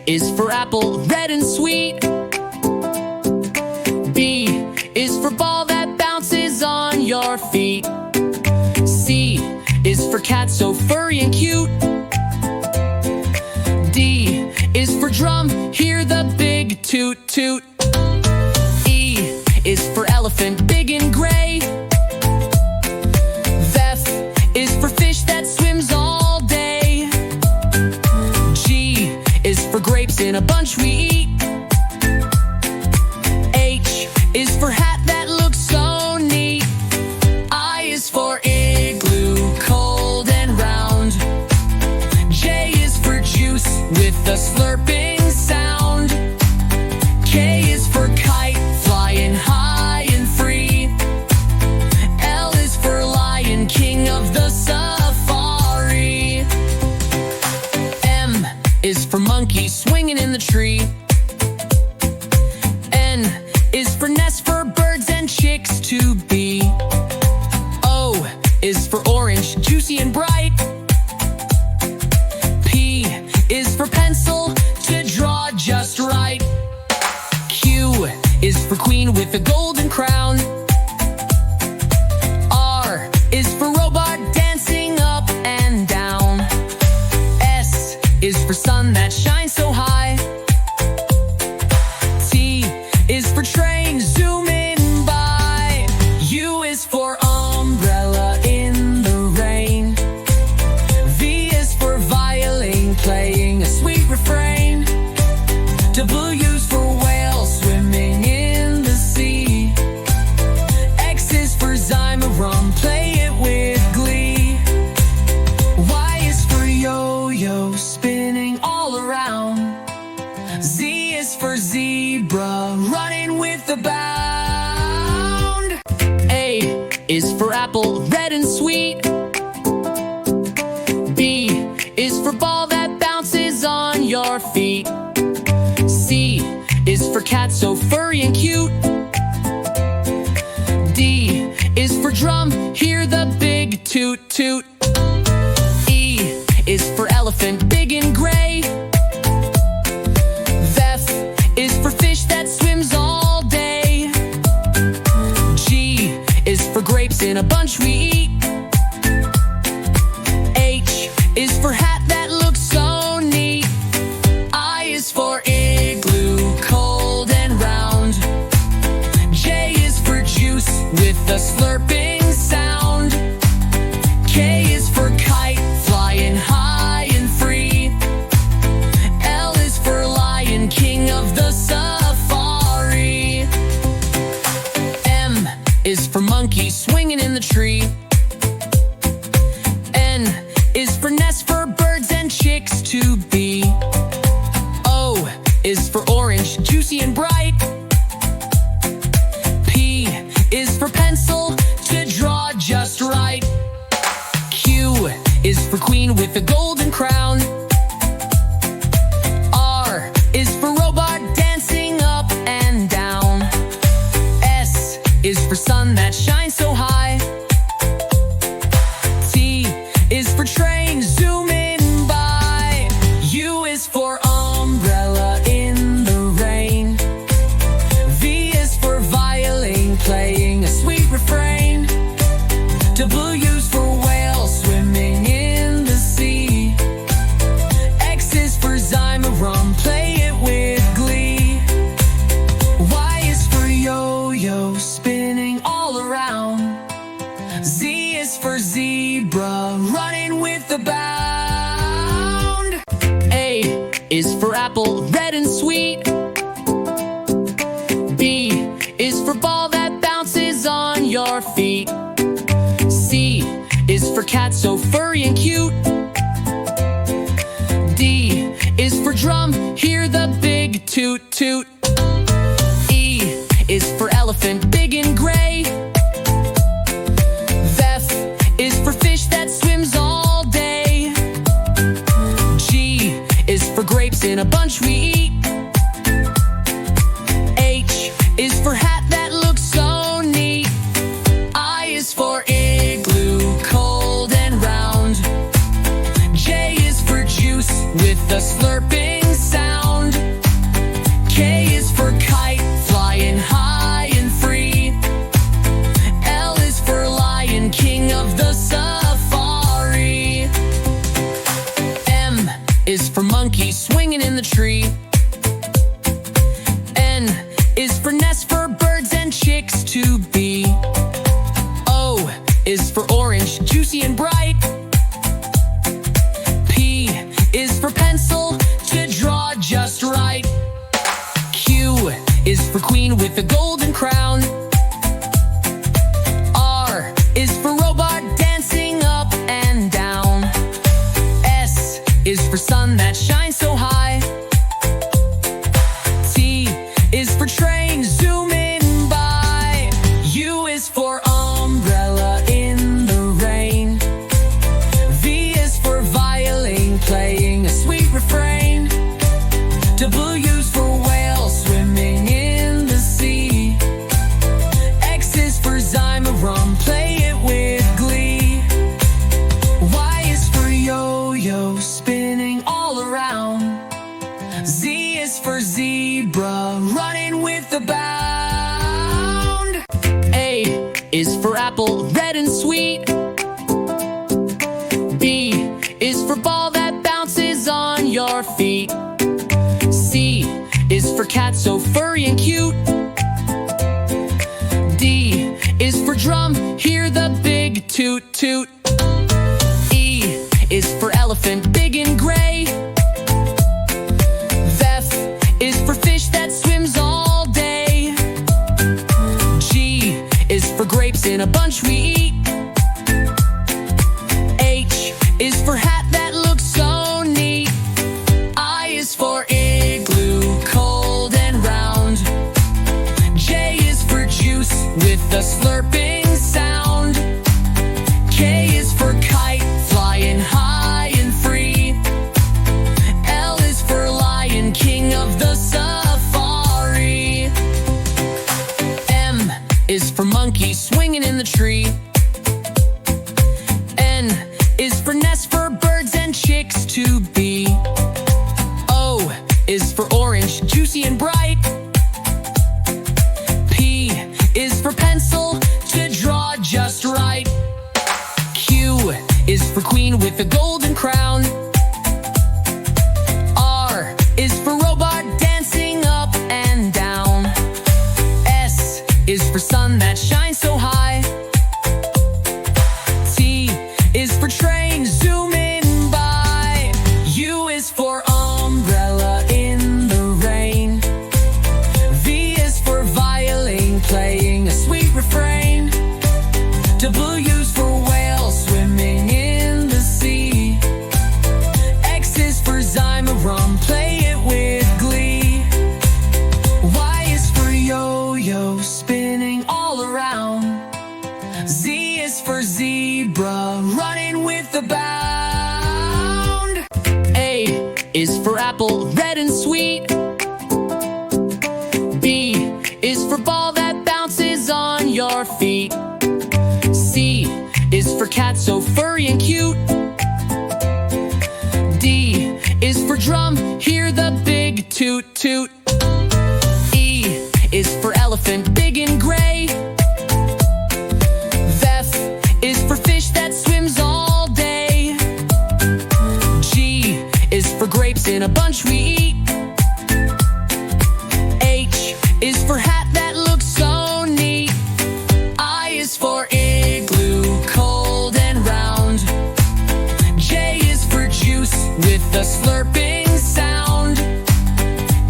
is for apple, red and sweet. B is for ball that bounces on your feet. C is for cat, so furry and cute. D is for drum, hear the big toot toot. E is for elephant, big and gray. F is for fish that swims all day. G is for grapes in a bunch we eat. H is for hat that looks so neat. I is for igloo, cold and round. J is for juice with a slurping sound. K is for kite, flying high and free. L is for lion, king of the safari. M is for monkey, swinging in the tree. N is for nest, for birds and chicks to be. O is for orange, juicy and bright. P is for pencil, to draw just right. Q is for queen with a golden crown. R is for robot, dancing up and down. S is for sun that shines so high. T is for train, zooming by. U is for umbrella in the rain. V is for violin, playing a sweet refrain. W is for whale, swimming in the sea. X is for Zymarum, play it with glee. Y is for yo-yo, spinning all around. Z is for zebra, running with a bound. A is for apple, red and sweet. B is for ball that bounces on your feet. C is for cat, so furry and cute. D is for drum, hear the big toot toot. E is for elephant, big and gray. F is for fish that swims all day. G is for grapes in a bunch we eat. H is for hat that looks so neat. I is for igloo, cold and round. J is for juice with a slurping sound. K is for kite, flying high and free. L is for lion, king of the safari. M is for monkey, swinging in the tree. N is for nest, for birds and chicks to be. O is for orange, juicy and bright. P is for pencil, to draw just right. Q is for queen with a golden crown. R is for robot, dancing up and down. S is for sun that shines so high. T is for train, zooming by. U is for umbrella in the rain. V is for violin, playing a sweet refrain. W is for whale, swimming in the sea. X is for Zymarum, play it with glee. Y is for yo-yo, spinning all around. Z is for zebra, running with a bound. A is for apple, red and sweet. B is for ball that bounces on your feet. C is for cat, so furry and cute. D is for drum, hear the big toot toot. E is for elephant, big and gray. F is for fish that swims all day. G is for grapes in a bunch we eat. H is for hat that looks so neat. I is for igloo, cold and round. J is for juice with a slurping sound. K is for kite, flying high and free. L is for lion, king of the safari. M is for monkey, swinging in the tree. N is for nest, for birds and chicks to be. O is for orange, juicy and bright. P is for pencil, to draw just right. Q is for queen with a golden crown. R is for robot, dancing up and down. S is for sun that shines so high. T is for train, zooming by. U is for umbrella in the rain. V is for violin, playing a sweet refrain. W is for whale, swimming in the sea. X is for zymorum, play it with glee. Y is for yo-yo, spinning all around. Z is for zebra, running with a bound. A is for apple, red and sweet. B is for ball that bounces on your feet. C is for cat, so furry and cute. D is for drum, hear the big toot toot. E is for elephant, big and gray. F is for fish that swims all day. G is for grapes in a bunch we eat. H is for hat that looks so neat. I is for igloo, cold and round. J is for juice with a slurping sound. K is for kite, flying high and free. L is for lion, king of the safari. M is for monkey, swinging in the tree. N is for nest, for birds and chicks to be. O is for orange, juicy and bright. P is for pencil, to draw just right. Q is for queen with a golden crown. R is for robot, dancing up and down. S is for sun that shines so high. T is for train, zooming by. U is for umbrella in the rain. V is for violin, playing a sweet refrain. W is for whale, swimming in the sea. X is for zymorum, play it with glee. Y is for yo-yo, spinning all around. Z is for zebra, running with a bound. A is for apple, red and sweet. B is for ball that bounces on your feet. C is for cat, so furry and cute. D is for drum, hear the big toot toot. E is for elephant, big and gray. F is for fish that swims all day. G is for grapes in a bunch we eat. H is for hat that looks so neat. I is for igloo, cold and round. J is for juice with a slurping sound.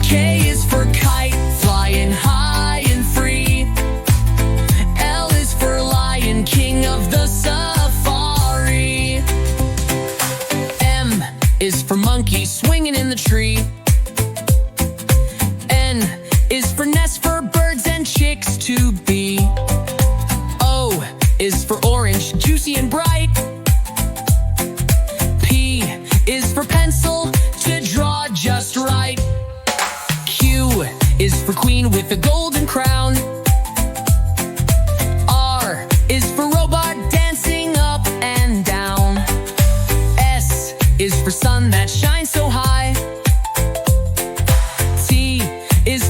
K is for kite, flying high and free. L is for lion, king of the safari. M is for monkey, swinging in the tree. N is for nest, for birds and chicks to be. O is for orange, juicy and bright. P is for pencil, to draw just right. Q is for queen with a golden crown. R is for robot, dancing up and down. S is for sun that shines so high. T is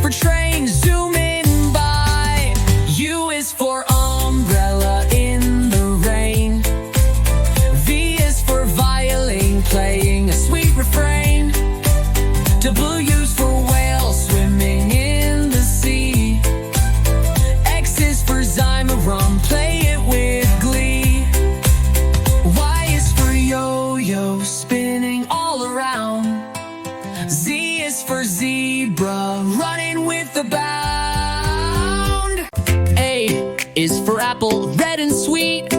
Z is for zebra, running with a bound. A is for apple, red and sweet.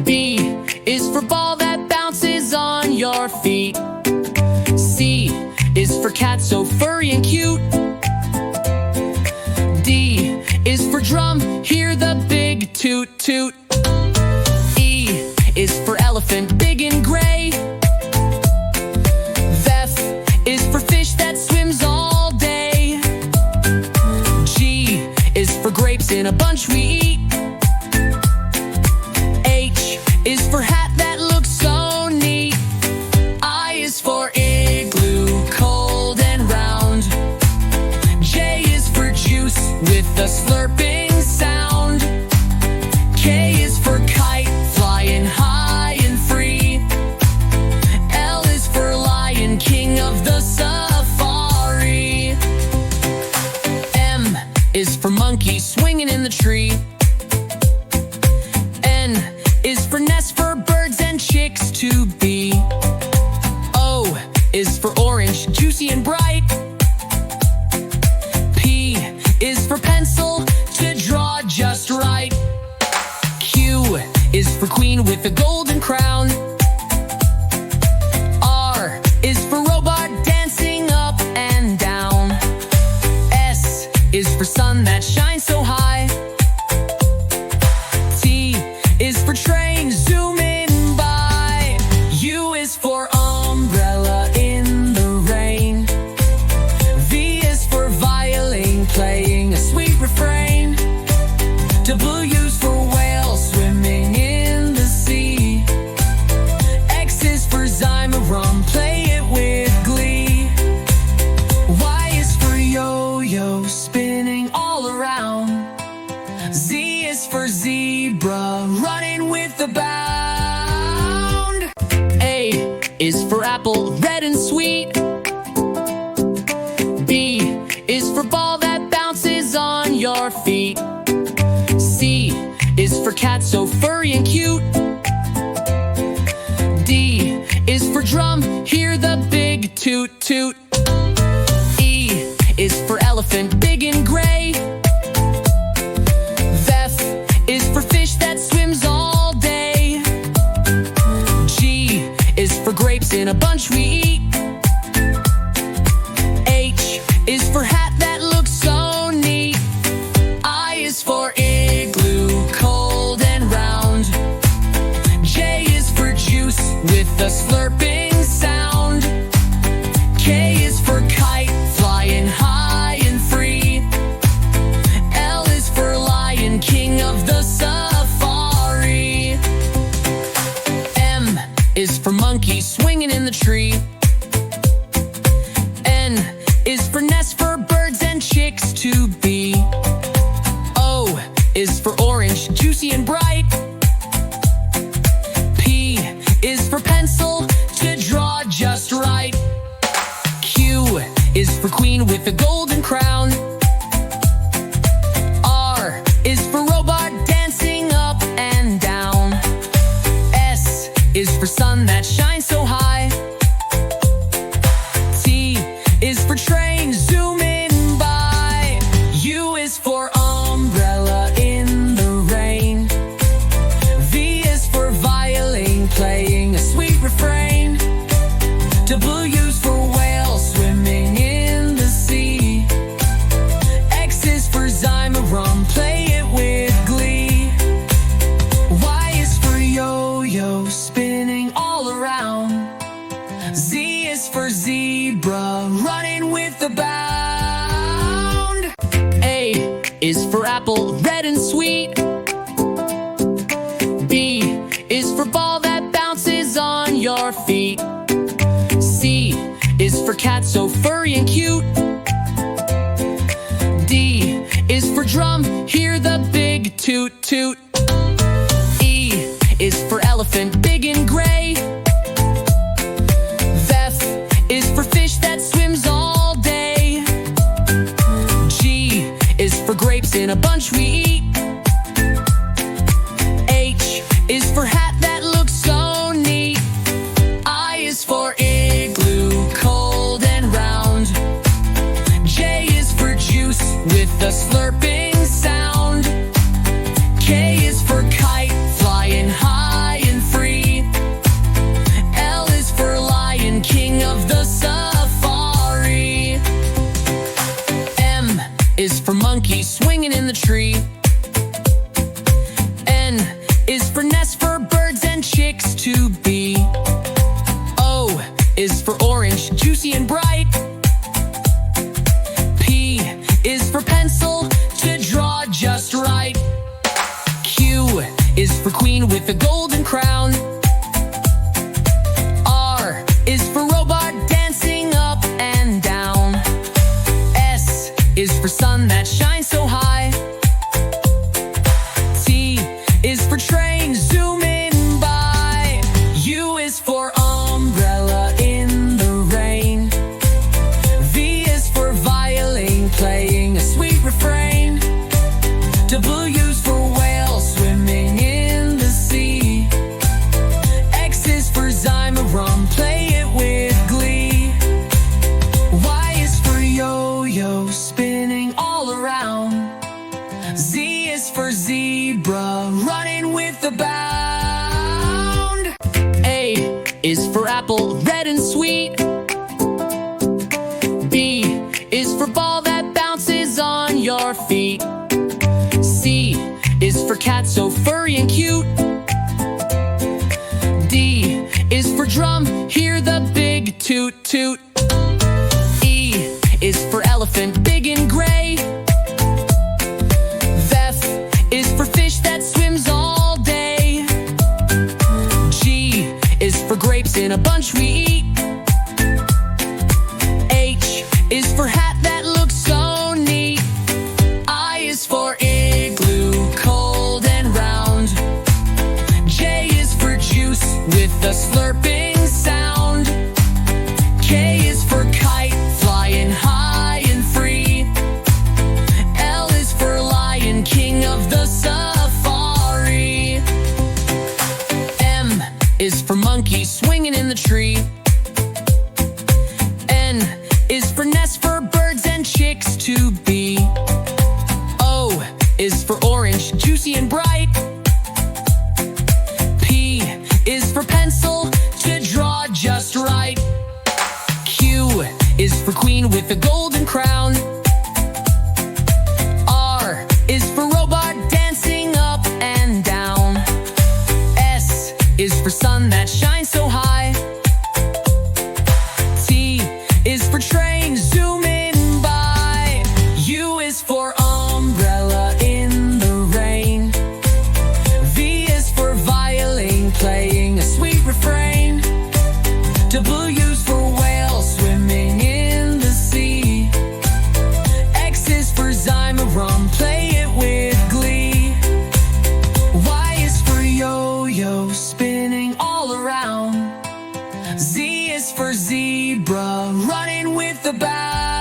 B is for ball that bounces on your feet. C is for cat, so furry and cute. D is for drum, hear the big toot toot. E is for elephant, big and gray. F is for fish that swims all day. G is for grapes in a bunch we eat. H is for hat that looks so neat. I is for igloo, cold and round. J is for juice with a slurping sound. K is for kite, flying high and free. L is for lion, king of the safari. M is for monkey, swinging in the tree. N is for nest, for birds and chicks to be. O is for orange, juicy and bright. P is for pencil, to draw just right. Q is for queen with a golden crown. R is for robot, dancing up and down. S is for sun that shines so high. T is for train, zooming by. U is for umbrella in the rain. V is for violin, playing a sweet refrain. W is for whale, swimming in the sea. X is for Zymarum, play it with glee. Y is for yo-yo, spinning all around. Z is for zebra, running with a bound. A is for apple, red and sweet. B is for ball that bounces on your feet. C is for cat, so furry and cute. D is for drum, hear the big toot toot. E is for elephant, big and gray. F is for fish that swims all day. G is for grapes in a bunch we eat. H is for hat that looks so neat. I is for igloo, cold and round. J is for juice with a slurping sound. K is for kite, flying high and free. L is for lion, king of the safari. M is for monkey, swinging in the tree. N is for nest, for birds and chicks to be. O is for orange, juicy and bright. P is for pencil, to draw just right. Q is for queen with a golden crown. R is for robot, dancing up and down. S is for sun that shines so high. T is for train, zooming by. U is for umbrella in the rain. V is for violin, playing a sweet refrain. W is for whale, swimming in the sea. X is for Zymarum, play it with glee. Y is for yo-yo, spinning all around. Z is for zebra, running with a bound. A is for apple, red and sweet. B is for ball that bounces on your feet. C is for cat, so furry and cute. D is for drum, hear the big toot toot. E is for elephant, big and gray. F is for fish that swims all day. G is for grapes in a bunch we eat. H is for hat that looks so neat. I is for igloo, a slurping sound. K is for kite, flying high and free. L is for lion, king of the safari. M is for monkey, swinging in the tree. N is for nest, for birds and chicks to be. O is for orange, juicy and bright. P is for pencil, to draw just right. Q is for queen with a golden crown. R is for robot, dancing up and down. S is for sun that shines so high. T is for train, zooming by. U is for umbrella in the rain. V is for violin, playing a sweet refrain. W is for whale, swimming in the sea. X is for zymorum, play it with glee. Y is for yo-yo, spinning all around. Z is for zebra, running with a bound. A is for apple, red and sweet. B is for ball that bounces on your feet. C is for cat, so furry and cute. D is for drum, hear the big toot toot. E is for elephant, big and gray. F is for fish that swims all day. G is for grapes in a bunch we eat. H is for hat that looks so neat. I is for igloo, cold and round. J is for juice with a slurping sound. K is for kite, flying high and free. L is for lion, king of the safari. M is for monkey, swinging in the tree. N is for nest, for birds and chicks to be. O is for orange, juicy and bright. P is for pencil, to draw just right. Q is for queen with a golden crown. R is for robot, dancing up and down. S is for sun that shines so high. T is for train, zooming by. U is for umbrella in the rain. V is for violin, playing a sweet refrain. W is for whale, swimming in the sea. X is for zymorum, play it with glee. Y is for yo-yo, spinning all around. Z is for zebra, running with the bound.